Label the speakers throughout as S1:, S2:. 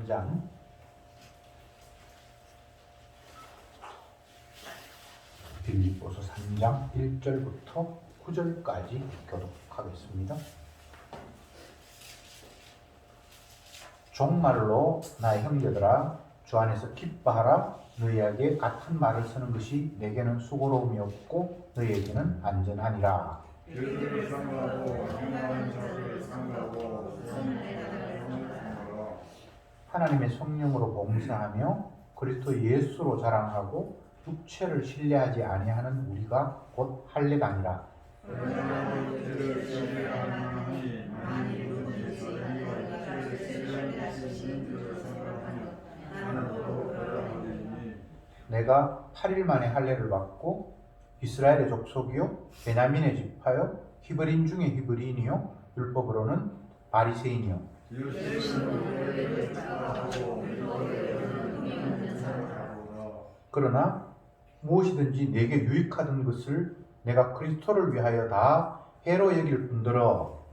S1: 3장 빌립보서 3장 1절부터 9절까지 교독하겠습니다. 종말로 나의 형제들아 주 안에서 기뻐하라. 너희에게 같은 말을 쓰는 것이 내게는 수고로움이 없고 너희에게는 안전하니라.
S2: 길들을 삼가고 행하는 자들을 삼가고
S1: 하나님의 성령으로 봉사하며 그리스도 예수로 자랑하고 육체를 신뢰하지 아니하는 우리가 곧 할례당이라. 내가 8일 만에 할례를 받고 이스라엘의 족속이요 베냐민의 지파요 히브리인 중에 히브리인이요 율법으로는 바리새인이요 그러나 무엇이든지 내게 유익하던 것을 내가 그리스도를 위하여 다 해로 여길 뿐더러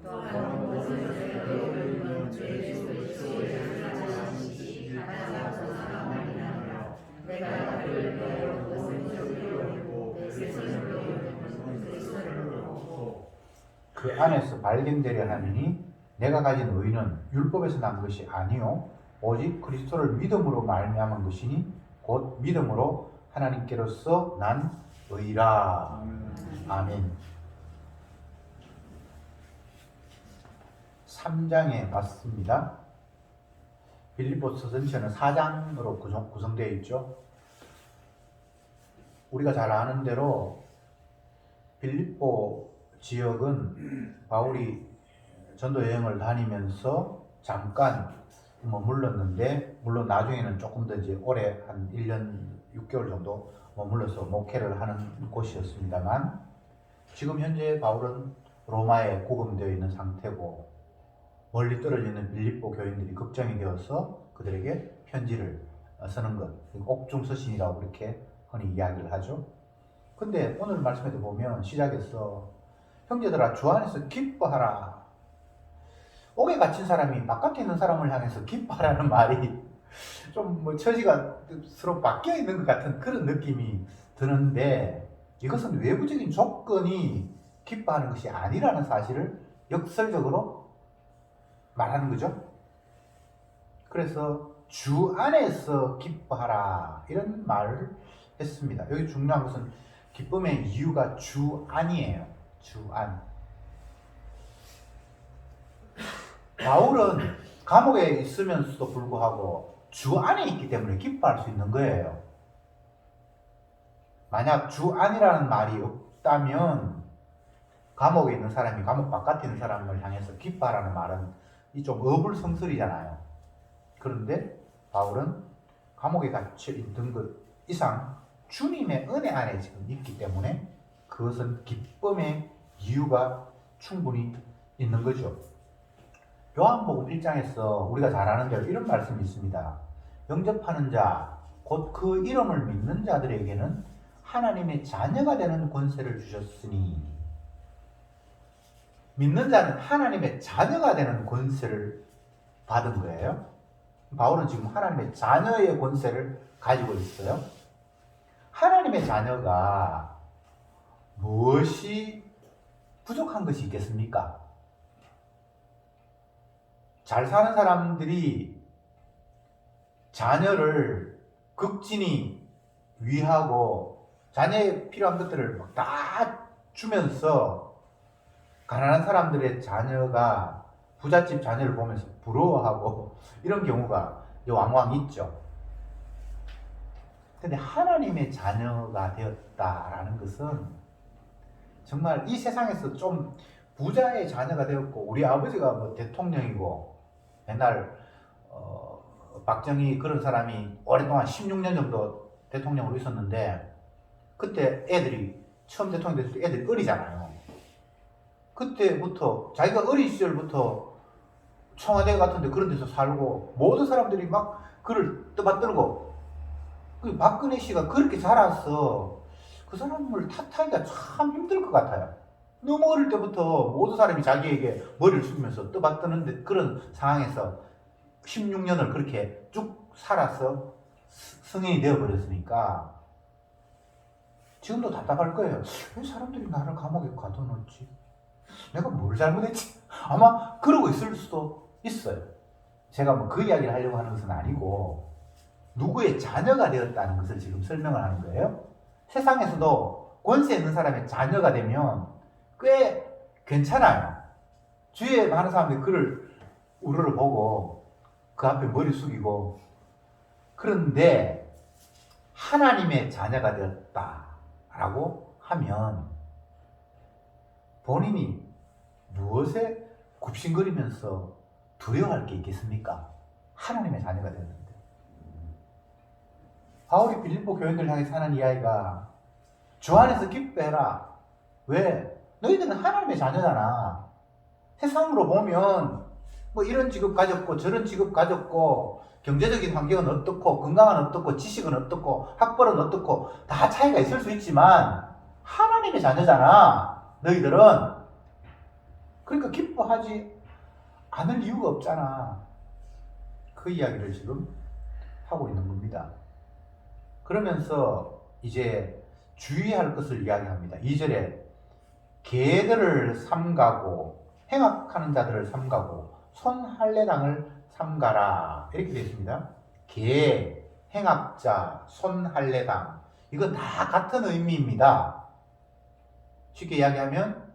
S1: 그 안에서 발견되려 하느니 내가 가진 의는 율법에서 난 것이 아니요 오직 그리스도를 믿음으로 말미암은 것이니 곧 믿음으로 하나님께로서 난 의라. 아멘. 3장에 맞습니다. 빌립보서 전체는 4장으로 구성되어 있죠. 우리가 잘 아는 대로 빌립보 지역은 바울이 전도 여행을 다니면서 잠깐 머물렀는데, 물론 나중에는 조금 더 이제 오래 한 1년 6개월 정도 머물러서 목회를 하는 곳이었습니다만, 지금 현재 바울은 로마에 구금되어 있는 상태고 멀리 떨어져 있는 빌립보 교인들이 걱정이 되어서 그들에게 편지를 쓰는 것, 옥중서신이라고 그렇게 흔히 이야기를 하죠. 근데 오늘 말씀에도 보면 시작에서 형제들아 주 안에서 기뻐하라. 옥에 갇힌 사람이 바깥에 있는 사람을 향해서 기뻐하라는 말이 좀 처지가 서로 바뀌어 있는 것 같은 그런 느낌이 드는데, 이것은 외부적인 조건이 기뻐하는 것이 아니라는 사실을 역설적으로 말하는 거죠. 그래서 주 안에서 기뻐하라 이런 말을 했습니다. 여기 중요한 것은 기쁨의 이유가 주 안이에요. 주 안. 바울은 감옥에 있으면서도 불구하고 주 안에 있기 때문에 기뻐할 수 있는 거예요. 만약 주 안이라는 말이 없다면 감옥에 있는 사람이 감옥 바깥에 있는 사람을 향해서 기뻐하라는 말은 이 좀 어불성설이잖아요. 그런데 바울은 감옥에 갇혀 있는 것 이상 주님의 은혜 안에 지금 있기 때문에 그것은 기쁨의 이유가 충분히 있는 거죠. 요한복음 1장에서 우리가 잘 아는 대로 이런 말씀이 있습니다. 영접하는 자, 곧 그 이름을 믿는 자들에게는 하나님의 자녀가 되는 권세를 주셨으니, 믿는 자는 하나님의 자녀가 되는 권세를 받은 거예요. 바울은 지금 하나님의 자녀의 권세를 가지고 있어요. 하나님의 자녀가 무엇이 부족한 것이 있겠습니까? 잘 사는 사람들이 자녀를 극진히 위하고 자녀에 필요한 것들을 막 다 주면서 가난한 사람들의 자녀가 부잣집 자녀를 보면서 부러워하고 이런 경우가 왕왕 있죠. 근데 하나님의 자녀가 되었다라는 것은 정말 이 세상에서 좀 부자의 자녀가 되었고, 우리 아버지가 뭐 대통령이고 옛날 박정희 그런 사람이 오랫동안 16년 정도 대통령으로 있었는데, 그때 애들이 처음 대통령 됐을 때 애들이 어리잖아요. 그때부터 자기가 어린 시절부터 청와대 같은 데 그런 데서 살고 모든 사람들이 막 그를 떠받들고, 그 박근혜 씨가 그렇게 자라서 그 사람을 탓하기가 참 힘들 것 같아요. 너무 어릴 때부터 모든 사람이 자기에게 머리를 숙이면서 떠받드는 그런 상황에서 16년을 그렇게 쭉 살아서 승인이 되어버렸으니까 지금도 답답할 거예요. 왜 사람들이 나를 감옥에 가둬놓지? 내가 뭘 잘못했지? 아마 그러고 있을 수도 있어요. 제가 뭐 그 이야기를 하려고 하는 것은 아니고 누구의 자녀가 되었다는 것을 지금 설명을 하는 거예요. 세상에서도 권세 있는 사람의 자녀가 되면 꽤 괜찮아요. 주위에 많은 사람들이 그를 우르르 보고 그 앞에 머리 숙이고, 그런데 하나님의 자녀가 되었다라고 하면 본인이 무엇에 굽신거리면서 두려워할 게 있겠습니까? 하나님의 자녀가 되었는데. 바울이 빌립보 교인들 향해서 하는 이야기가 주 안에서 기뻐해라. 왜? 너희들은 하나님의 자녀잖아. 세상으로 보면 뭐 이런 직업 가졌고 저런 직업 가졌고 경제적인 환경은 어떻고 건강은 어떻고 지식은 어떻고 학벌은 어떻고 다 차이가 있을 수 있지만 하나님의 자녀잖아. 너희들은. 그러니까 기뻐하지 않을 이유가 없잖아. 그 이야기를 지금 하고 있는 겁니다. 그러면서 이제 주의할 것을 이야기합니다. 2절에 개들을 삼가고 행악하는 자들을 삼가고 손할례당을 삼가라 이렇게 되어 있습니다. 개, 행악자, 손할례당 이건 다 같은 의미입니다. 쉽게 이야기하면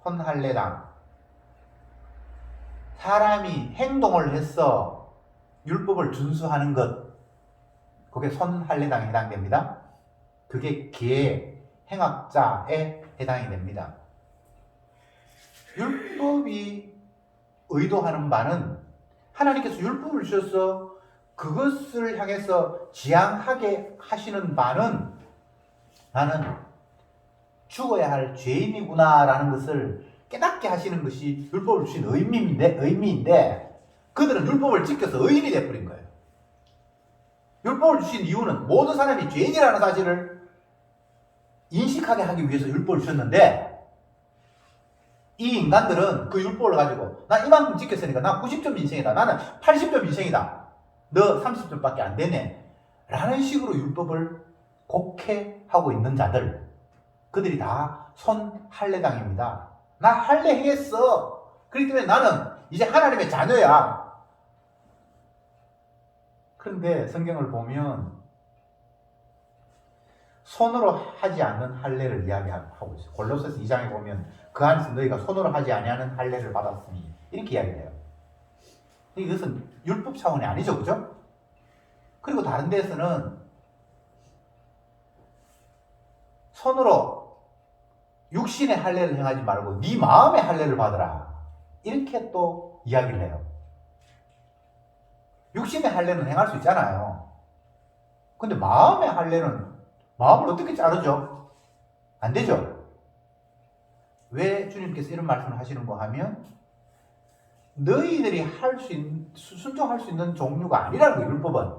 S1: 손할례당, 사람이 행동을 해서 율법을 준수하는 것, 그게 손할례당에 해당됩니다. 그게 개, 행악자에 해당이 됩니다. 율법이 의도하는 바는 하나님께서 율법을 주셔서 그것을 향해서 지향하게 하시는 바는 나는 죽어야 할 죄인이구나 라는 것을 깨닫게 하시는 것이 율법을 주신 의미인데 그들은 율법을 지켜서 의인이 되어버린 거예요. 율법을 주신 이유는 모든 사람이 죄인이라는 사실을 인식하게 하기 위해서 율법을 주셨는데 이 인간들은 그 율법을 가지고 나 이만큼 지켰으니까 나 90점 인생이다. 나는 80점 인생이다. 너 30점밖에 안 되네. 라는 식으로 율법을 곡해하고 있는 자들, 그들이 다 손할례당입니다. 나 할례 행했어. 그렇기 때문에 나는 이제 하나님의 자녀야. 그런데 성경을 보면 손으로 하지 않는 할례를 이야기하고 있어요. 골로새서 2장에 보면 그 안에서 너희가 손으로 하지 아니하는 할례를 받았으니 이렇게 이야기해요. 이것은 율법 차원이 아니죠, 그죠? 그리고 다른 데서는 손으로 육신의 할례를 행하지 말고 네 마음의 할례를 받으라 이렇게 또 이야기를 해요. 육신의 할례는 행할 수 있잖아요. 근데 마음의 할례는 마음을 어떻게 자르죠? 안 되죠? 왜 주님께서 이런 말씀을 하시는가 하면 너희들이 순종할 수 있는 종류가 아니라는 거예요, 율법은.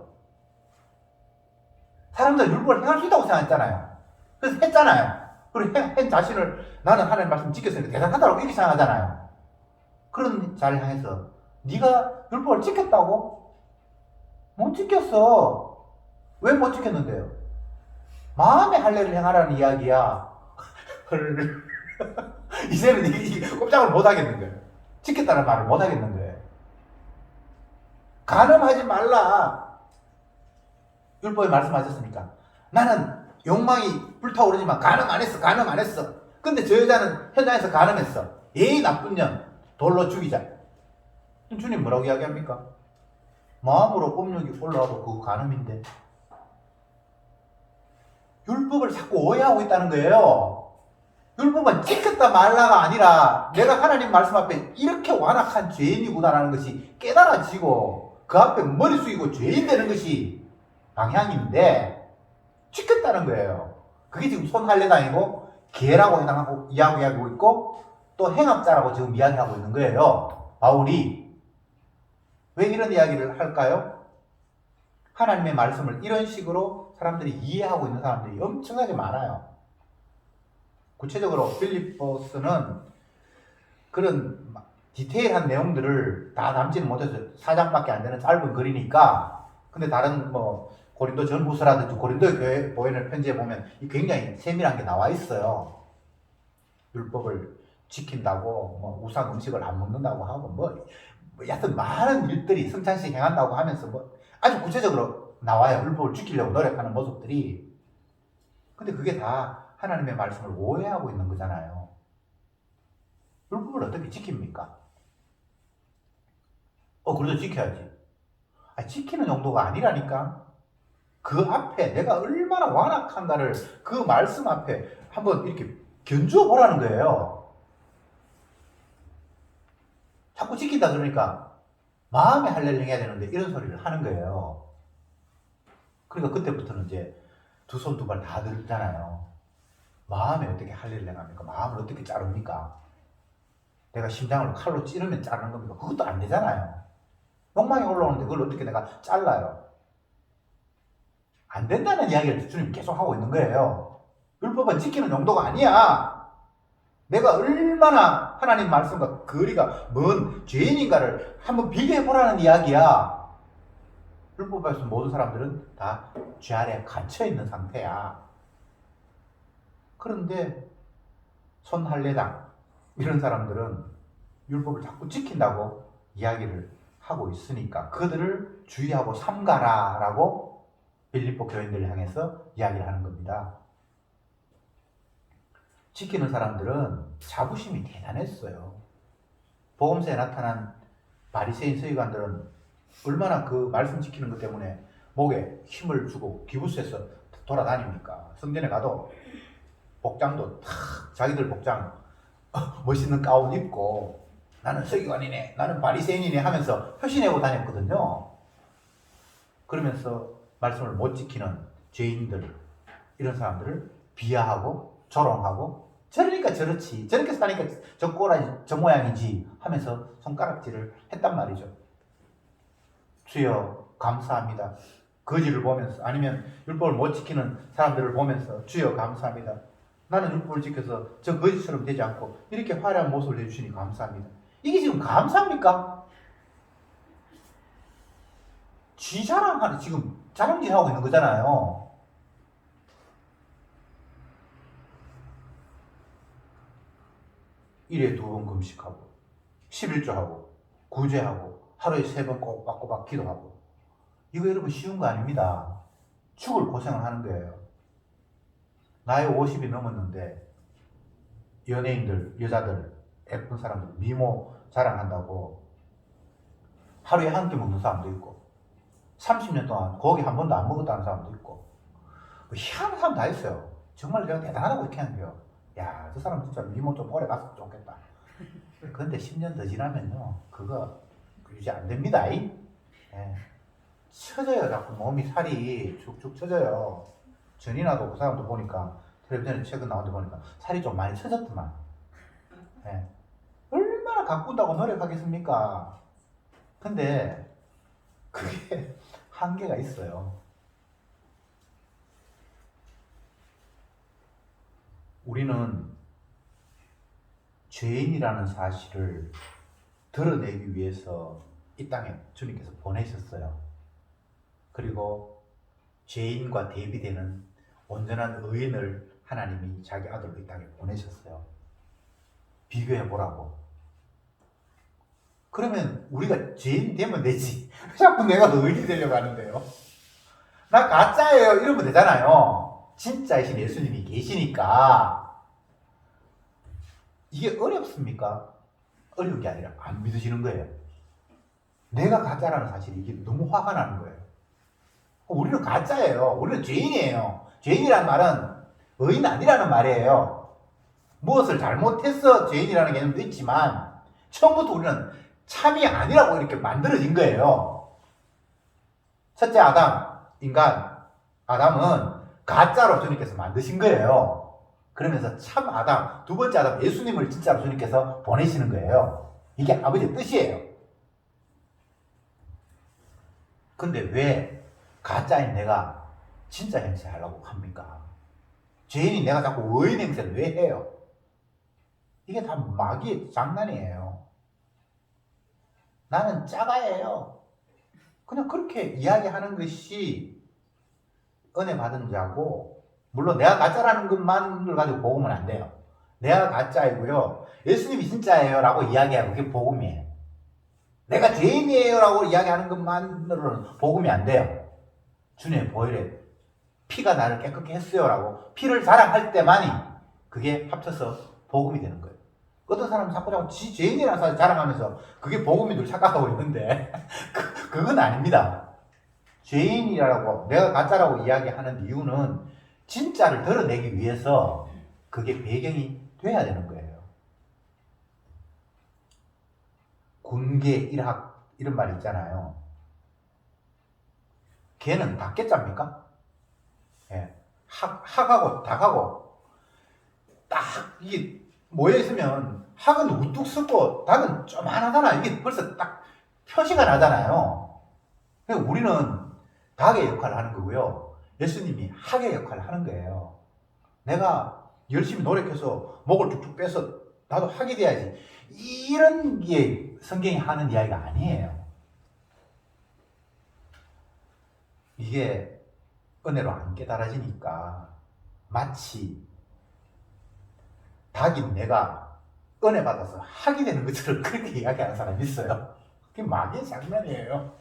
S1: 사람들은 율법을 행할 수 있다고 생각했잖아요. 그래서 했잖아요. 그리고 한 자신을 나는 하나님 말씀 지켰으니까 대단하다고 이렇게 생각하잖아요. 그런 자를 향해서 네가 율법을 지켰다고? 못 지켰어. 왜 못 지켰는데요? 마음의 할례를 행하라는 이야기야. 이제는 이 꼼짝을 못 하겠는 거예요. 지켰다는 말을 못 하겠는 거예요. 간음하지 말라. 율법에 말씀하셨습니까? 나는 욕망이 불타오르지만 간음 안 했어. 근데 저 여자는 현장에서 간음했어. 예의 나쁜 년, 돌로 죽이자. 주님 뭐라고 이야기합니까? 마음으로 음욕이 올라와도 그거 간음인데. 율법을 자꾸 오해하고 있다는 거예요. 율법은 지켰다 말라가 아니라 내가 하나님 말씀 앞에 이렇게 완악한 죄인이구나라는 것이 깨달아지고 그 앞에 머리 숙이고 죄인 되는 것이 방향인데 지켰다는 거예요. 그게 지금 손할례당이고 계라고 이야기하고 있고 또 행악자라고 지금 이야기하고 있는 거예요. 바울이. 왜 이런 이야기를 할까요? 하나님의 말씀을 이런 식으로 사람들이 이해하고 있는 사람들이 엄청나게 많아요. 구체적으로 빌립보서는 그런 디테일한 내용들을 다 담지는 못해서 4장밖에 안 되는 짧은 글이니까. 근데 다른 뭐 고린도 전후서라든지 고린도 교회 보혜를 편지에 보면 굉장히 세밀한 게 나와 있어요. 율법을 지킨다고 뭐 우상 음식을 안 먹는다고 하고 뭐 여하튼 많은 일들이 성찬식 행한다고 하면서 뭐 아주 구체적으로 나와요. 율법을 지키려고 노력하는 모습들이. 근데 그게 다 하나님의 말씀을 오해하고 있는 거잖아요. 율법을 어떻게 지킵니까? 그래도 지켜야지. 지키는 정도가 아니라니까. 그 앞에 내가 얼마나 완악한가를 그 말씀 앞에 한번 이렇게 견주어 보라는 거예요. 자꾸 지킨다 그러니까 마음에 할례를 해야 되는데 이런 소리를 하는 거예요. 그러니까 그때부터는 이제 두 손 두 발 다 들잖아요. 마음에 어떻게 할례를 행합니까? 마음을 어떻게 자릅니까? 내가 심장을 칼로 찌르면 자르는 겁니까? 그것도 안 되잖아요. 욕망이 올라오는데 그걸 어떻게 내가 잘라요? 안 된다는 이야기를 주님 계속 하고 있는 거예요. 율법은 지키는 정도가 아니야. 내가 얼마나 하나님 말씀과 거리가 먼 죄인인가를 한번 비교해 보라는 이야기야. 율법에서 모든 사람들은 다 죄 아래 갇혀 있는 상태야. 그런데 손할례당 이런 사람들은 율법을 자꾸 지킨다고 이야기를 하고 있으니까 그들을 주의하고 삼가라라고 빌립보 교인들을 향해서 이야기를 하는 겁니다. 지키는 사람들은 자부심이 대단했어요. 복음서에 나타난 바리새인 서기관들은 얼마나 그 말씀 지키는 것 때문에 목에 힘을 주고 기부스에서 돌아다닙니까? 성전에 가도 복장도 탁 자기들 복장 멋있는 가운 입고 나는 서기관이네, 나는 바리새인이네 하면서 표시내고 다녔거든요. 그러면서 말씀을 못 지키는 죄인들, 이런 사람들을 비하하고 조롱하고 저러니까 저렇지, 저렇게 사니까 저 꼴아지, 저 모양이지 하면서 손가락질을 했단 말이죠. 주여 감사합니다. 거지를 보면서 아니면 율법을 못 지키는 사람들을 보면서 주여 감사합니다. 나는 율법을 지켜서 저 거지처럼 되지 않고 이렇게 화려한 모습을 해주시니 감사합니다. 이게 지금 감사합니까? 지 자랑하는, 지금 자랑질 하고 있는 거잖아요. 일에 2번 금식하고 11조하고 구제하고 하루에 3번 꼬박꼬박 기도하고. 이거 여러분 쉬운 거 아닙니다. 죽을 고생을 하는 거예요. 나이 50이 넘었는데 연예인들, 여자들, 예쁜 사람들 미모 자랑한다고 하루에 한 끼 먹는 사람도 있고 30년 동안 고기 한 번도 안 먹었다는 사람도 있고 뭐 희한한 사람 다 있어요. 정말 내가 대단하다고 이렇게 하는 거예요. 야, 저 사람 진짜 미모 좀 오래 갔으면 좋겠다. 근데 10년 더 지나면요 그거 유지 안 됩니다. 예. 처져요. 자꾸 몸이 살이 축축 처져요. 전이나도 그 사람도 보니까 텔레비전에 최근 나온 데 보니까 살이 좀 많이 처졌더만. 예. 얼마나 가꾼다고 노력하겠습니까? 근데 그게 한계가 있어요. 우리는 죄인이라는 사실을 드러내기 위해서 이 땅에 주님께서 보내셨어요. 그리고 죄인과 대비되는 온전한 의인을 하나님이 자기 아들로 이 땅에 보내셨어요. 비교해 보라고. 그러면 우리가 죄인 되면 되지. 자꾸 내가 의인이 되려고 하는데요. 나 가짜예요. 이러면 되잖아요. 진짜이신 예수님이 계시니까. 이게 어렵습니까? 어려운 게 아니라 안 믿으시는 거예요. 내가 가짜라는 사실이 이게 너무 화가 나는 거예요. 우리는 가짜예요. 우리는 죄인이에요. 죄인이라는 말은 의인 아니라는 말이에요. 무엇을 잘못해서 죄인이라는 개념도 있지만 처음부터 우리는 참이 아니라고 이렇게 만들어진 거예요. 첫째 아담, 인간, 아담은 가짜로 주님께서 만드신 거예요. 그러면서 참 아담, 두 번째 아담, 예수님을 진짜로 주님께서 보내시는 거예요. 이게 아버지의 뜻이에요. 근데 왜 가짜인 내가 진짜 행세 하려고 합니까? 죄인인 내가 자꾸 의인 행세를 왜 해요? 이게 다 마귀의 장난이에요. 나는 짜가예요. 그냥 그렇게 이야기하는 것이 은혜 받은 자고, 물론 내가 가짜라는 것만을 가지고 복음은 안 돼요. 내가 가짜이고요, 예수님이 진짜예요 라고 이야기하고 그게 복음이에요. 내가 죄인이에요 라고 이야기하는 것만으로는 복음이 안 돼요. 주님의 보혈에 피가 나를 깨끗게 했어요 라고 피를 자랑할 때만이 그게 합쳐서 복음이 되는 거예요. 어떤 사람은 자꾸 지 죄인이라는 사실 자랑하면서 그게 복음인 줄 착각하고 있는데 그건 아닙니다. 죄인이라고 내가 가짜라고 이야기하는 이유는 진짜를 드러내기 위해서 그게 배경이 돼야 되는 거예요. 군계 일학 이런 말이 있잖아요. 개는 닭개짜입니까? 예. 학하고 닭하고 딱 이게 모여 있으면 학은 우뚝 섰고 닭은 쪼만하잖아. 이게 벌써 딱 표시가 나잖아요. 그러니까 우리는 닭의 역할을 하는 거고요, 예수님이 학의 역할을 하는 거예요. 내가 열심히 노력해서 목을 쭉쭉 빼서 나도 학이 돼야지, 이런 게 성경이 하는 이야기가 아니에요. 이게 은혜로 안 깨달아지니까 마치 닭인 내가 은혜 받아서 학이 되는 것처럼 그렇게 이야기하는 사람이 있어요. 그게 마귀의 장난이에요.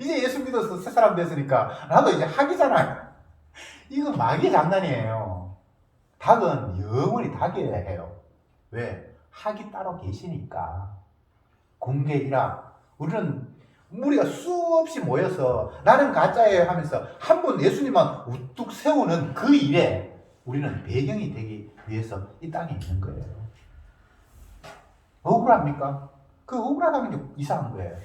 S1: 이제 예수 믿어서 새 사람 됐으니까 나도 이제 학이잖아요. 이건 마귀의 장난이에요. 닭은 영원히 닭이어야 해요. 왜? 학이 따로 계시니까. 공개 일학. 우리가 수없이 모여서 나는 가짜예요 하면서 한 번 예수님만 우뚝 세우는 그 일에 우리는 배경이 되기 위해서 이 땅에 있는 거예요. 억울합니까? 그 억울하다는 게 이상한 거예요.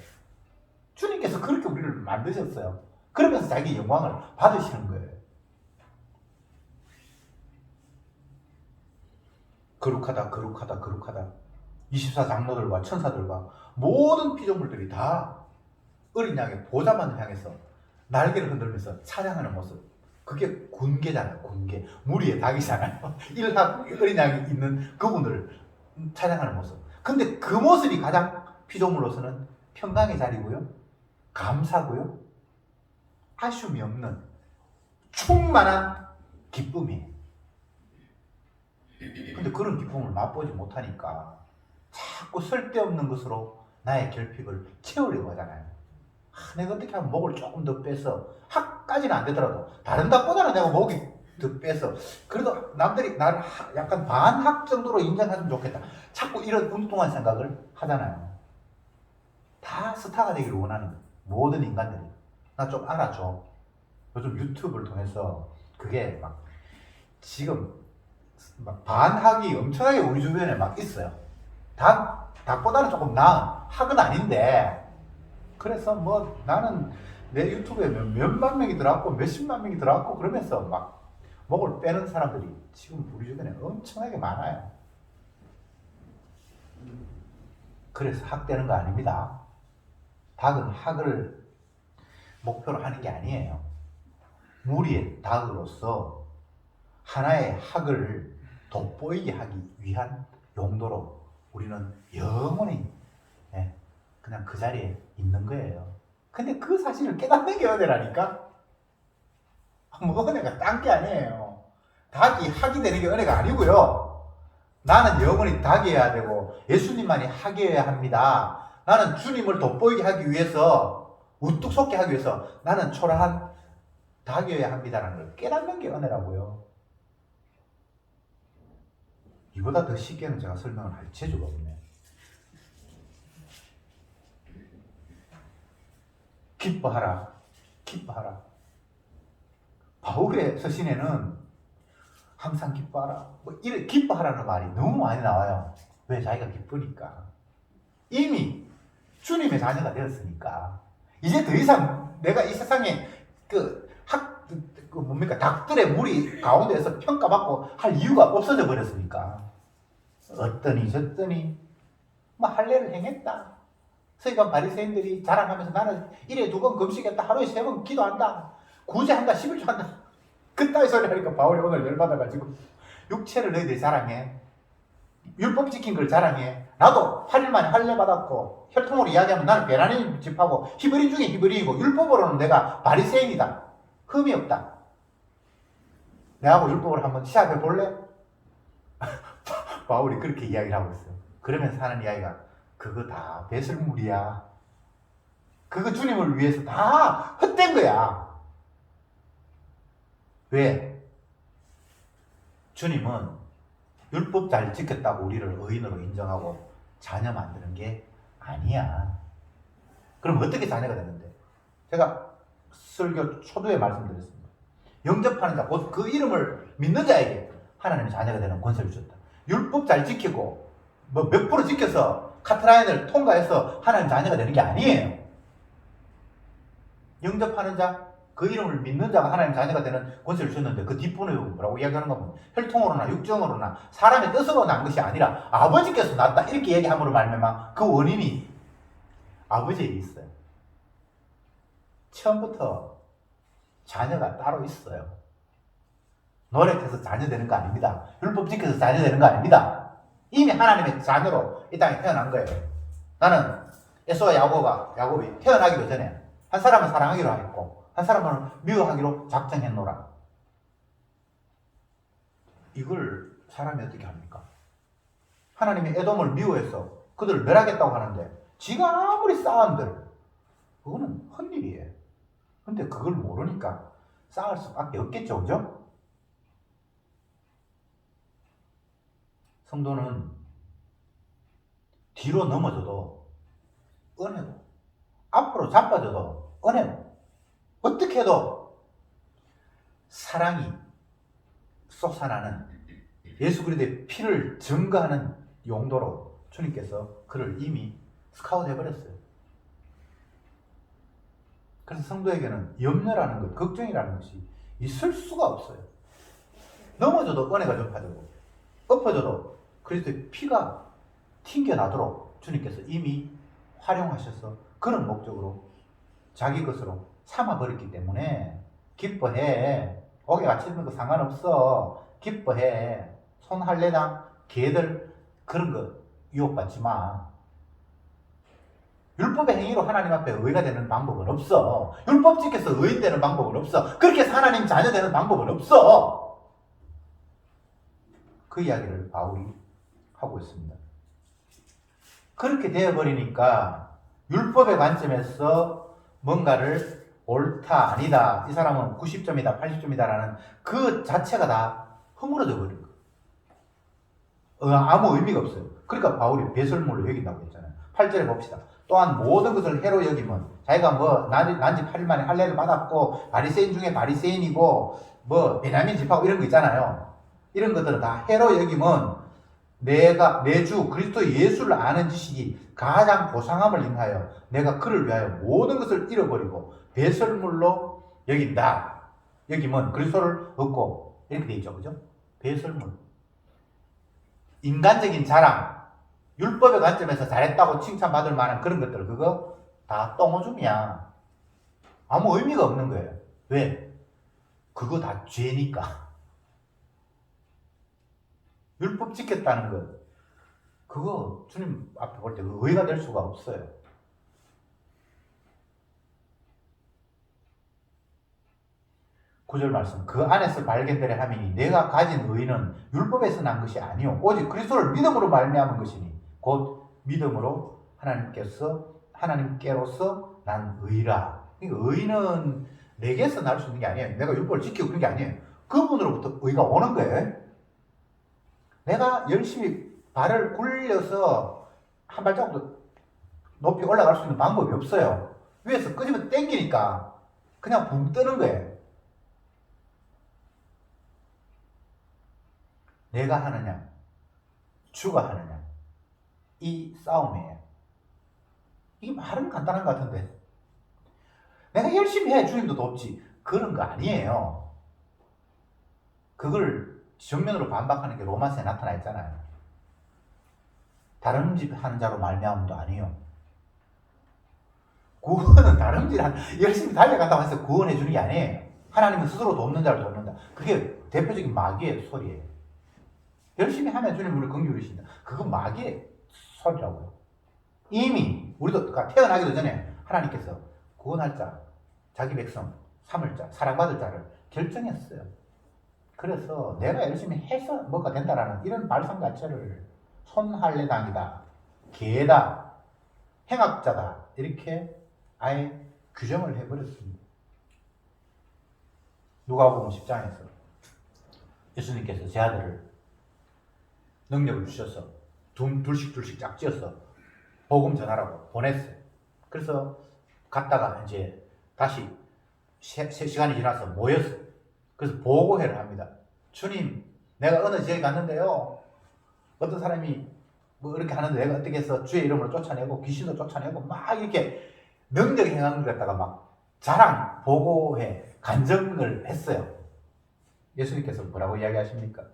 S1: 주님께서 그렇게 우리를 만드셨어요. 그러면서 자기 영광을 받으시는 거예요. 거룩하다, 거룩하다, 거룩하다. 24장로들과 천사들과 모든 피조물들이 다 어린 양의 보좌만을 향해서 날개를 흔들면서 찬양하는 모습. 그게 군계잖아요, 군계. 무리의 닭이잖아요. 일학 어린 양이 있는 그분들을 찬양하는 모습. 근데 그 모습이 가장 피조물로서는 평강의 자리고요, 감사고요, 아쉬움이 없는 충만한 기쁨이에요. 근데 그런 기쁨을 맛보지 못하니까 자꾸 쓸데없는 것으로 나의 결핍을 채우려고 하잖아요. 내가 어떻게 하면 목을 조금 더 빼서, 학까지는 안 되더라도 다른 닭보다는 내가 목이 더 빼서 그래도 남들이 나를 약간 반학 정도로 인정하면 좋겠다, 자꾸 이런 엉뚱한 생각을 하잖아요. 다 스타가 되기를 원하는 모든 인간들이. 나 좀 알아줘. 요즘 유튜브를 통해서 그게 막 지금 막 반학이 엄청나게 우리 주변에 막 있어요. 닭보다는 조금 나은 학은 아닌데, 그래서 뭐 나는 내 유튜브에 몇만 명이 들어왔고 몇십만 명이 들어왔고 그러면서 막 목을 빼는 사람들이 지금 우리 주변에 엄청나게 많아요. 그래서 학되는 거 아닙니다. 닭은 학을 목표로 하는 게 아니에요. 무리의 닭으로서 하나의 학을 돋보이게 하기 위한 용도로 우리는 영원히 그냥 그 자리에 있는 거예요. 근데 그 사실을 깨닫는 게 은혜라니까? 뭐 은혜가 딴 게 아니에요. 닭이 학이 되는 게 은혜가 아니고요, 나는 영원히 닭이어야 되고 예수님만이 학이어야 합니다. 나는 주님을 돋보이게 하기 위해서, 우뚝 솟게 하기 위해서 나는 초라한 닭이어야 합니다라는 걸 깨닫는 게 은혜라고요. 이보다 더 쉽게는 제가 설명을 할 재주가 없네요. 기뻐하라, 기뻐하라. 바울의 서신에는 항상 기뻐하라, 뭐 이래 기뻐하라는 말이 너무 많이 나와요. 왜? 자기가 기쁘니까. 이미 주님의 자녀가 되었으니까 이제 더 이상 내가 이 세상에 닭들의 무리 가운데에서 평가받고 할 이유가 없어져 버렸으니까. 어떠니 저떠니 뭐 할례를 행했다, 서기관 바리새인들이 자랑하면서 나는 일에 2번 금식했다, 하루에 3번 기도한다, 구제한다, 11조 한다, 그따위 소리 하니까 바울이 오늘 열받아가지고 육체를 너희들이 자랑해. 율법 지킨 걸 자랑해. 나도 8일 만에 할례 받았고 혈통으로 이야기하면 나는 베냐민 집하고 히브리 중에 히브리이고 율법으로는 내가 바리새인이다. 흠이 없다. 내하고 율법을 한번 시합해 볼래? 바울이 그렇게 이야기를 하고 있어요. 그러면서 하는 이야기가 그거 다 배설물이야. 그거 주님을 위해서 다 헛된 거야. 왜? 주님은 율법 잘 지켰다고 우리를 의인으로 인정하고 자녀 만드는 게 아니야. 그럼 어떻게 자녀가 되는데? 제가 설교 초두에 말씀드렸습니다. 영접하는 자, 곧 그 이름을 믿는 자에게 하나님의 자녀가 되는 권세를 줬다. 율법 잘 지키고 뭐 몇 프로 지켜서 카트라인을 통과해서 하나님 자녀가 되는 게 아니에요. 영접하는 자, 그 이름을 믿는 자가 하나님 자녀가 되는 권세를 줬는데 그 뒷부분에 뭐라고 이야기하는 거면 혈통으로나 육정으로나 사람의 뜻으로 난 것이 아니라 아버지께서 낳았다 이렇게 얘기함으로 말미암아 그 원인이 아버지에 있어요. 처음부터 자녀가 따로 있어요. 노력해서 자녀 되는 거 아닙니다. 율법 지켜서 자녀 되는 거 아닙니다. 이미 하나님의 자녀로 이 땅에 태어난 거예요. 나는 에서와 야곱이 태어나기도 전에 한 사람은 사랑하기로 했고 한 사람은 미워하기로 작정했노라. 이걸 사람이 어떻게 합니까? 하나님이 에돔을 미워해서 그들을 멸하겠다고 하는데 지가 아무리 쌓은들 그거는 헛일이에요. 근데 그걸 모르니까 쌓을 수밖에 없겠죠, 그죠? 성도는 뒤로 넘어져도 은혜고 앞으로 자빠져도 은혜고 어떻게 해도 사랑이 쏟아나는 예수 그리스도의 피를 증거하는 용도로 주님께서 그를 이미 스카우트 해버렸어요. 그래서 성도에게는 염려라는 것, 걱정이라는 것이 있을 수가 없어요. 넘어져도 은혜가 전파되고 엎어져도 그리스도의 피가 튕겨나도록 주님께서 이미 활용하셔서 그런 목적으로 자기 것으로 삼아버렸기 때문에 기뻐해. 고개 갇히는 거 상관없어. 기뻐해. 손할래당 개들 그런 거 유혹받지 마. 율법의 행위로 하나님 앞에 의가 되는 방법은 없어. 율법 지켜서 의인 되는 방법은 없어. 그렇게 해서 하나님 자녀 되는 방법은 없어. 그 이야기를 바울이 하고 있습니다. 그렇게 되어버리니까 율법의 관점에서 뭔가를 옳다, 아니다, 이 사람은 90점이다, 80점이다라는 그 자체가 다 허물어져 버린 거예요. 아무 의미가 없어요. 그러니까 바울이 배설물로 여긴다고 했잖아요. 8절에 봅시다. 또한 모든 것을 해로 여기면 자기가 뭐 난지 8일 만에 할례를 받았고 바리새인 중에 바리새인이고 뭐 베냐민 집하고 이런 거 있잖아요. 이런 것들은 다 해로 여기면 내가 내 주 그리스도 예수를 아는 지식이 가장 고상함을 인하여 내가 그를 위하여 모든 것을 잃어버리고 배설물로 여긴다. 여기면 그리스도를 얻고 이렇게 돼 있죠, 그죠? 배설물. 인간적인 자랑, 율법의 관점에서 잘했다고 칭찬받을 만한 그런 것들 그거 다 똥오줌이야. 아무 의미가 없는 거예요. 왜? 그거 다 죄니까. 율법 지켰다는 것, 그거 주님 앞에 볼 때 의가 될 수가 없어요. 구절 말씀, 그 안에서 발견되려 함이니 내가 가진 의는 율법에서 난 것이 아니요 오직 그리스도를 믿음으로 말미암은 것이니 곧 믿음으로 하나님께로서 난 의라. 그러니까 의는 내게서 날 수 있는 게 아니에요. 내가 율법을 지키고 그런 게 아니에요. 그분으로부터 의가 오는 거예요. 내가 열심히 발을 굴려서 한 발자국도 높이 올라갈 수 있는 방법이 없어요. 위에서 끄집어 당기니까 그냥 붕 뜨는 거예요. 내가 하느냐, 주가 하느냐, 이 싸움이에요. 이게 말은 간단한 것 같은데 내가 열심히 해 주님도 돕지 그런 거 아니에요. 그걸 정면으로 반박하는 게 로마서에 나타나 있잖아요. 다름질 하는 자로 말미암음도 아니요. 구원은 다름질 열심히 달려간다고 해서 구원해 주는 게 아니에요. 하나님은 스스로 돕는 자를 돕는다. 그게 대표적인 마귀의 소리예요. 열심히 하면 주님 우리를 긍휼히신다. 그건 마귀의 소리라고요. 이미 우리도 태어나기도 전에 하나님께서 구원할 자, 자기 백성 삼을 자, 사랑받을 자를 결정했어요. 그래서 내가 열심히 해서 뭐가 된다라는 이런 발상 자체를 손할례당이다, 개다, 행악자다 이렇게 아예 규정을 해버렸습니다. 누가복음 10장에서 예수님께서 제 아들을 능력을 주셔서 둘씩 짝지어서 복음 전하라고 보냈어요. 그래서 갔다가 이제 다시 시간이 지나서 모였어요. 그래서 보고회를 합니다. 주님, 내가 어느 지역에 갔는데요. 어떤 사람이 뭐 이렇게 하는데 내가 어떻게 해서 주의 이름으로 쫓아내고 귀신도 쫓아내고 막 이렇게 능력 행한 걸 갖다가 막 자랑, 보고회, 간증을 했어요. 예수님께서 뭐라고 이야기하십니까?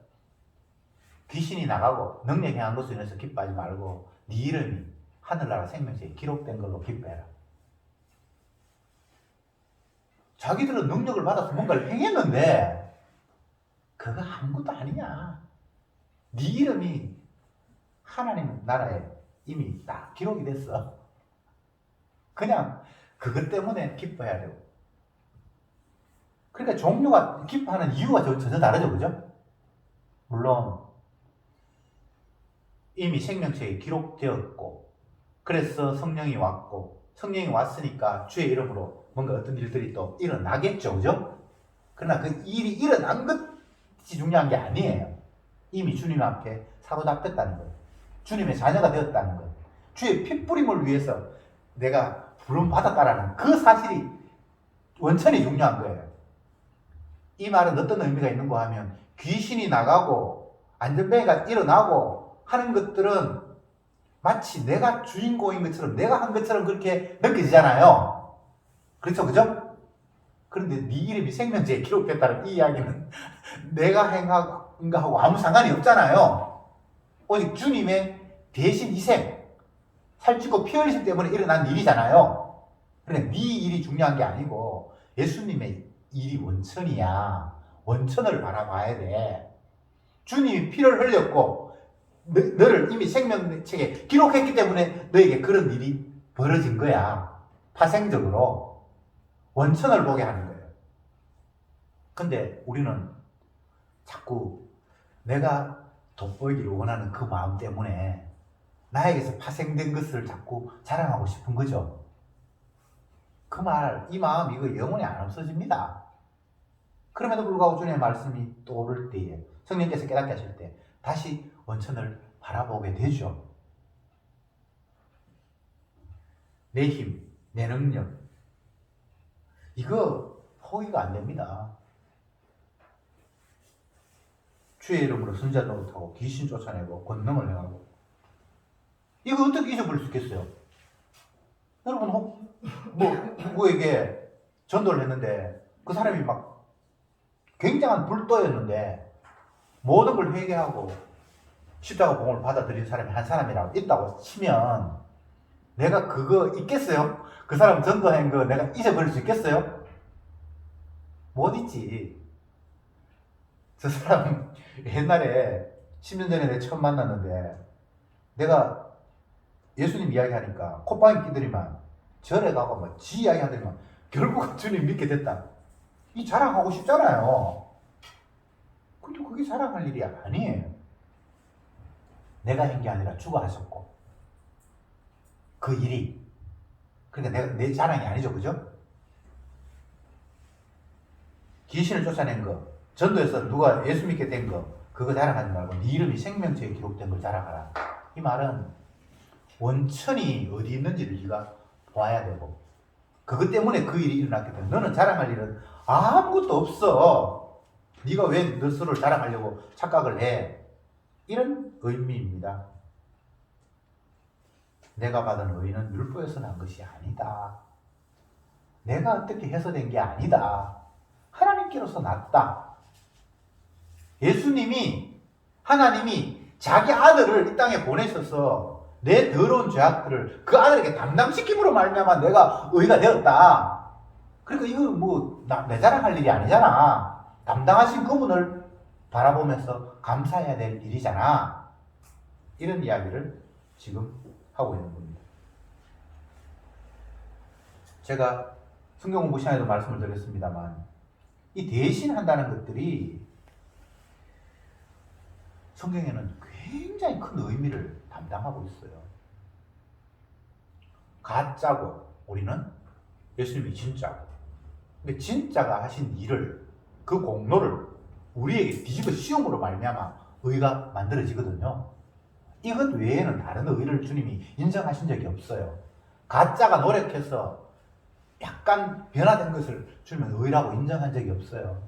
S1: 귀신이 나가고 능력 행한 것으로 인해서 기뻐하지 말고 네 이름이 하늘나라 생명책에 기록된 걸로 기뻐해라. 자기들은 능력을 받아서 뭔가를 행했는데 그거 아무것도 아니야. 네 이름이 하나님 나라에 이미 딱 기록이 됐어. 그냥 그것 때문에 기뻐해야 되고. 그러니까 종류가 기뻐하는 이유가 전혀 다르죠, 그죠? 물론 이미 생명책에 기록되었고, 그래서 성령이 왔고, 성령이 왔으니까 주의 이름으로 뭔가 어떤 일들이 또 일어나겠죠, 그죠? 그러나 그 일이 일어난 것이 중요한 게 아니에요. 이미 주님 앞에 사로잡혔다는 거예요. 주님의 자녀가 되었다는 거예요. 주의 핏부림을 위해서 내가 부름받았다라는 그 사실이 원천이 중요한 거예요. 이 말은 어떤 의미가 있는가 하면 귀신이 나가고 안전뱅이가 일어나고 하는 것들은 마치 내가 주인공인 것처럼 내가 한 것처럼 그렇게 느껴지잖아요. 그렇죠, 그죠? 그런데 네 이름이 생명책에 기록됐다는 이 이야기는 내가 행한 거하고 아무 상관이 없잖아요. 오직 주님의 대신 희생, 살찌고 피 흘리심 때문에 일어난 일이잖아요. 그러니까 네 일이 중요한 게 아니고 예수님의 일이 원천이야. 원천을 바라봐야 돼. 주님이 피를 흘렸고 너를 이미 생명책에 기록했기 때문에 너에게 그런 일이 벌어진 거야. 파생적으로 원천을 보게 하는 거예요. 근데 우리는 자꾸 내가 돋보이기를 원하는 그 마음 때문에 나에게서 파생된 것을 자꾸 자랑하고 싶은 거죠. 그 말, 이 마음 이거 영원히 안 없어집니다. 그럼에도 불구하고 주님의 말씀이 떠오를 때에 성령께서 깨닫게 하실 때 다시 원천을 바라보게 되죠. 내 힘, 내 능력 이거 포기가 안 됩니다. 주의 이름으로 선지자 노릇하고 귀신 쫓아내고 권능을 행하고 이거 어떻게 잊어버릴 수 있겠어요? 여러분 누구에게 전도를 했는데 그 사람이 막 굉장한 불도였는데 모든 걸 회개하고 십자가 복음을 받아들인 사람이 한 사람이라고 있다고 치면 내가 그거 있겠어요? 그 사람 전도한 거 내가 잊어버릴 수 있겠어요? 못 잊지. 저 사람 옛날에 10년 전에 내가 처음 만났는데 내가 예수님 이야기하니까 콧방귀 끼더니만 절에 가고 뭐 지 이야기하더니만 결국 주님 믿게 됐다. 이 자랑하고 싶잖아요. 근데 그게 자랑할 일이 아니에요. 내가 한 게 아니라 주가 하셨고 그 일이 그러니까 내 자랑이 아니죠, 그죠? 귀신을 쫓아낸 거, 전도에서 누가 예수 믿게 된 거, 그거 자랑하지 말고 네 이름이 생명책에 기록된 걸 자랑하라. 이 말은 원천이 어디 있는지를 네가 봐야 되고 그것 때문에 그 일이 일어났기 때문에 너는 자랑할 일은 아무것도 없어. 네가 왜 너 스스로를 자랑하려고 착각을 해? 이런 의미입니다. 내가 받은 의는 율법에서 난 것이 아니다. 내가 어떻게 해서 된 게 아니다. 하나님께로서 났다. 예수님이 하나님이 자기 아들을 이 땅에 보내셔서 내 더러운 죄악들을 그 아들에게 담당시킴으로 말미암아 내가 의가 되었다. 그러니까 이거 뭐 내 자랑할 일이 아니잖아. 담당하신 그분을 바라보면서 감사해야 될 일이잖아. 이런 이야기를 지금 하고 있는 겁니다. 제가 성경 공부 시간에도 말씀을 드렸습니다만 이 대신한다는 것들이 성경에는 굉장히 큰 의미를 담당하고 있어요. 가짜고 우리는 예수님이 진짜고. 근데 진짜가 하신 일을 그 공로를 우리에게 뒤집어 씌움으로 말미암아 의가 만들어지거든요. 이것 외에는 다른 의를 주님이 인정하신 적이 없어요. 가짜가 노력해서 약간 변화된 것을 주님은 의라고 인정한 적이 없어요.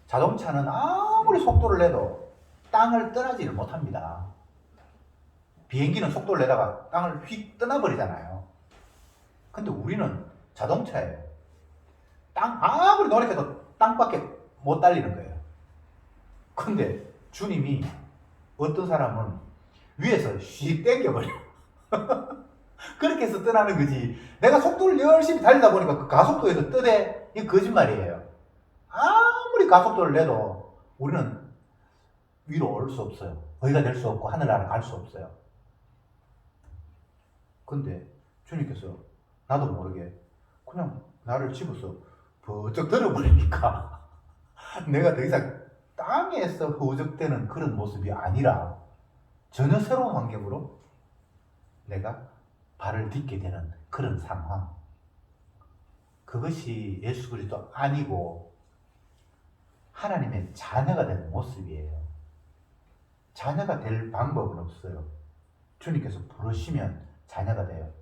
S1: 자동차는 아무리 속도를 내도 땅을 떠나지를 못합니다. 비행기는 속도를 내다가 땅을 휙 떠나버리잖아요. 근데 우리는 자동차예요. 아무리 노력해도 땅밖에 못 달리는 거예요. 근데 주님이 어떤 사람은 위에서 휙 땡겨버려. 그렇게 해서 떠나는 거지. 내가 속도를 열심히 달리다 보니까 그 가속도에서 떠대. 이게 거짓말이에요. 아무리 가속도를 내도 우리는 위로 올 수 없어요. 거기가 될 수 없고 하늘나라 갈 수 없어요. 근데 주님께서 나도 모르게 그냥 나를 집어서 버쩍 들어버리니까 내가 더 이상 땅에서 허우적대는 그런 모습이 아니라 전혀 새로운 환경으로 내가 발을 딛게 되는 그런 상황. 그것이 예수 그리스도 아니고 하나님의 자녀가 되는 모습이에요. 자녀가 될 방법은 없어요. 주님께서 부르시면 자녀가 돼요.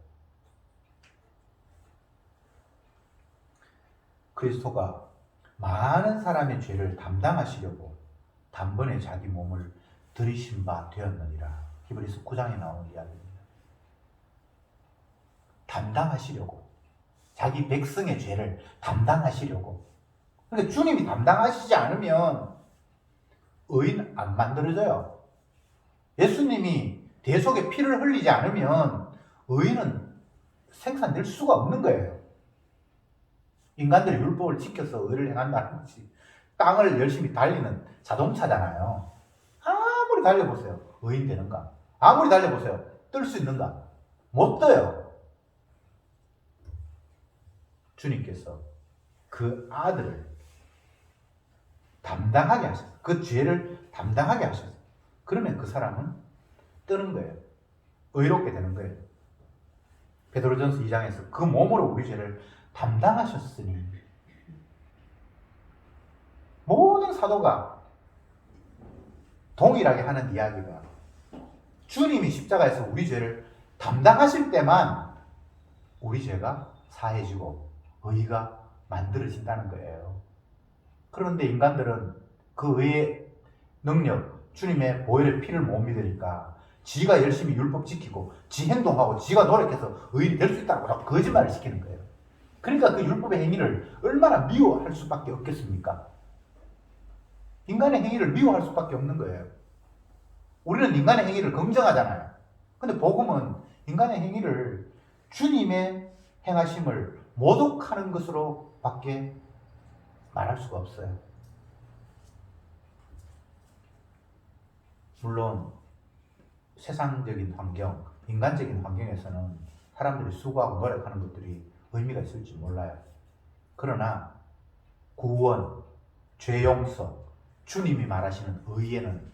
S1: 그리스도가 많은 사람의 죄를 담당하시려고 단번에 자기 몸을 들이신 바 되었느니라. 히브리서 9장에 나오는 이야기입니다. 담당하시려고. 자기 백성의 죄를 담당하시려고. 그러니까 주님이 담당하시지 않으면 의인 안 만들어져요. 예수님이 대속의 피를 흘리지 않으면 의인은 생산될 수가 없는 거예요. 인간들이 율법을 지켜서 의를 행한다는 것이 땅을 열심히 달리는 자동차잖아요. 아무리 달려보세요. 의인 되는가? 아무리 달려보세요. 뜰 수 있는가? 못 떠요. 주님께서 그 아들을 담당하게 하셨어요. 그 죄를 담당하게 하셨어요. 그러면 그 사람은 뜨는 거예요. 의롭게 되는 거예요. 베드로전서 2장에서 그 몸으로 우리 죄를 담당하셨으니 모든 사도가 동일하게 하는 이야기가 주님이 십자가에서 우리 죄를 담당하실 때만 우리 죄가 사해지고 의가 만들어진다는 거예요. 그런데 인간들은 그 의의 능력, 주님의 보혈의 피를 못 믿으니까 지가 열심히 율법 지키고 지 행동하고 지가 노력해서 의인이 될 수 있다고 거짓말을 시키는 거예요. 그러니까 그 율법의 행위를 얼마나 미워할 수밖에 없겠습니까? 인간의 행위를 미워할 수밖에 없는 거예요. 우리는 인간의 행위를 긍정하잖아요. 근데 복음은 인간의 행위를 주님의 행하심을 모독하는 것으로 밖에 말할 수가 없어요. 물론 세상적인 환경, 인간적인 환경에서는 사람들이 수고하고 노력하는 것들이 의미가 있을지 몰라요. 그러나 구원, 죄 용서, 주님이 말하시는 의에는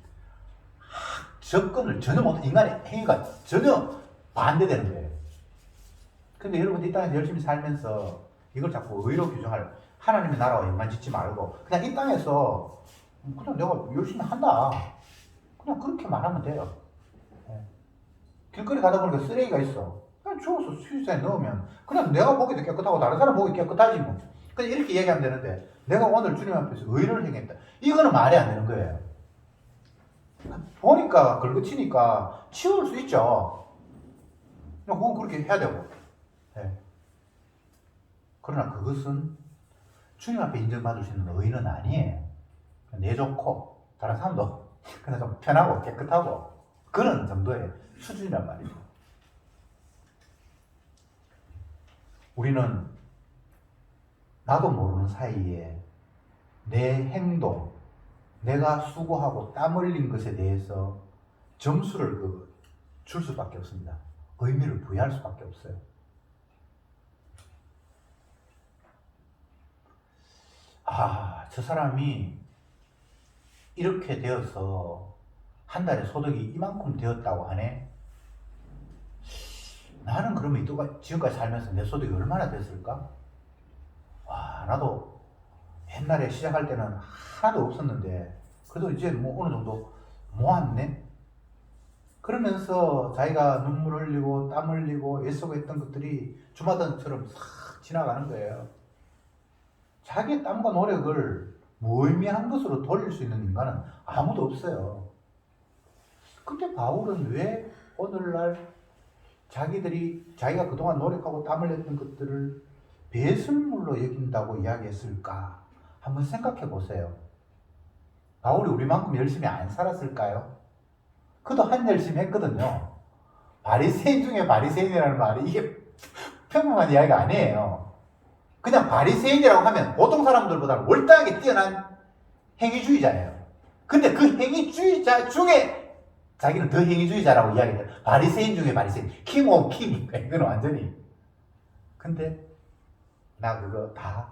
S1: 접근을 전혀 못해. 인간의 행위가 전혀 반대되는 거예요. 근데 여러분 이 땅에서 열심히 살면서 이걸 자꾸 의로 규정할 하나님의 나라와 연관 짓지 말고 그냥 이 땅에서 그냥 내가 열심히 한다. 그냥 그렇게 말하면 돼요. 길거리 가다 보니까 쓰레기가 있어. 그냥 주워서 수유소에 넣으면 그냥 내가 보기도 깨끗하고 다른 사람 보기 깨끗하지 뭐. 그냥 이렇게 얘기하면 되는데 내가 오늘 주님 앞에서 의를 행했다. 이거는 말이 안 되는 거예요. 보니까 걸거치니까 치울 수 있죠. 그건 그렇게 해야 되고. 네. 그러나 그것은 주님 앞에 인정받을 수 있는 의는 아니에요. 내 좋고 다른 사람도 그냥 좀 편하고 깨끗하고 그런 정도의 수준이란 말이죠. 우리는 나도 모르는 사이에 내 행동, 내가 수고하고 땀 흘린 것에 대해서 점수를 줄 수밖에 없습니다. 의미를 부여할 수밖에 없어요. 아, 저 사람이 이렇게 되어서 한 달에 소득이 이만큼 되었다고 하네. 나는 그러면 지금까지 살면서 내 소득이 얼마나 됐을까? 와, 나도 옛날에 시작할 때는 하나도 없었는데 그래도 이제 뭐 어느 정도 모았네? 그러면서 자기가 눈물 흘리고 땀 흘리고 애쓰고했던 것들이 주마등처럼 싹 지나가는 거예요. 자기의 땀과 노력을 무의미한 것으로 돌릴 수 있는 인간은 아무도 없어요. 근데 바울은 왜 오늘날 자기가 그동안 노력하고 땀을 냈던 것들을 배설물로 여긴다고 이야기했을까? 한번 생각해 보세요. 바울이 우리만큼 열심히 안 살았을까요? 그도 한 열심히 했거든요. 바리새인 중에 바리새인이라는 말이 이게 평범한 이야기가 아니에요. 그냥 바리새인이라고 하면 보통 사람들보다 월등하게 뛰어난 행위주의자예요. 근데 그 행위주의자 중에 자기는 더 행위주의자라고 이야기해요. 바리새인 중에 바리새인, 킹 오브 킹. 이건 완전히. 근데 나 그거 다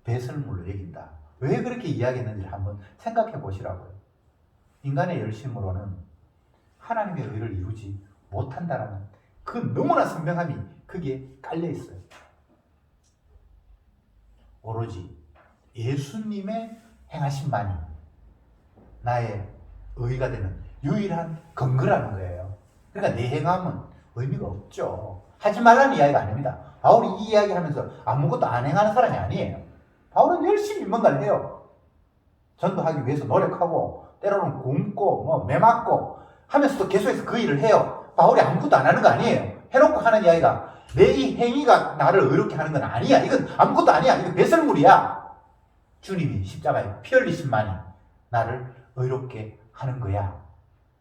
S1: 배설물로 여긴다. 왜 그렇게 이야기했는지를 한번 생각해 보시라고요. 인간의 열심으로는 하나님의 의를 이루지 못한다라는 그 너무나 선명함이 거기에 깔려 있어요. 오로지 예수님의 행하심만이 나의 의가 되는 유일한 근거라는 거예요. 그러니까 내 행함은 의미가 없죠. 하지 말라는 이야기가 아닙니다. 바울이 이 이야기하면서 아무것도 안 행하는 사람이 아니에요. 바울은 열심히 뭔가를 해요. 전도하기 위해서 노력하고 때로는 굶고 매 맞고 하면서도 계속해서 그 일을 해요. 바울이 아무것도 안 하는 거 아니에요. 해놓고 하는 이야기가 내 이 행위가 나를 의롭게 하는 건 아니야. 이건 아무것도 아니야. 이건 배설물이야. 주님이 십자가에 피 흘리심만이 나를 의롭게 하는 거야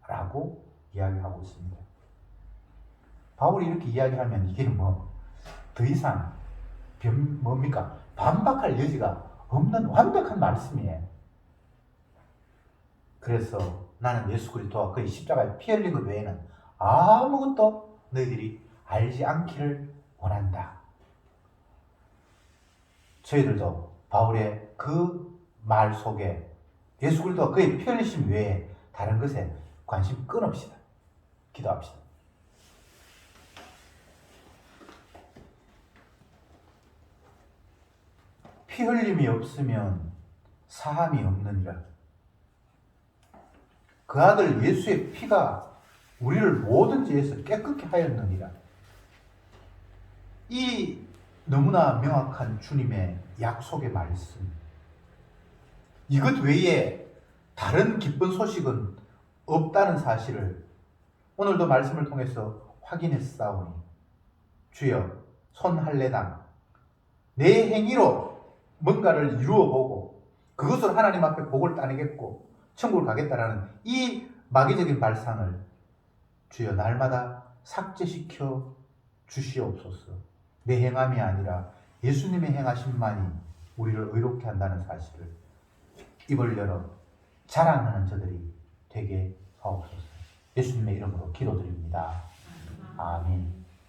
S1: 라고 이야기하고 있습니다. 바울이 이렇게 이야기하면 이게 더 이상 뭡니까? 반박할 여지가 없는 완벽한 말씀이에요. 그래서 나는 예수 그리스도와 그의 십자가에 피 흘린 것 외에는 아무것도 너희들이 알지 않기를 원한다. 저희들도 바울의 그 말 속에 예수 그리스도와 그의 피 흘리심 외에 다른 것에 관심 끊읍시다. 기도합시다. 피 흘림이 없으면 사함이 없느니라. 그 아들 예수의 피가 우리를 모든 죄에서 깨끗게 하였느니라. 이 너무나 명확한 주님의 약속의 말씀, 이것 외에 다른 기쁜 소식은 없다는 사실을 오늘도 말씀을 통해서 확인했사오니 주여 손 할례당 내 행위로 뭔가를 이루어보고 그것으로 하나님 앞에 복을 따내겠고 천국을 가겠다라는 이 마귀적인 발상을 주여 날마다 삭제시켜 주시옵소서. 내 행함이 아니라 예수님의 행하심만이 우리를 의롭게 한다는 사실을 입을 열어 자랑하는 저들이 되게 하옵소서. 예수님의 이름으로 기도드립니다. 아멘.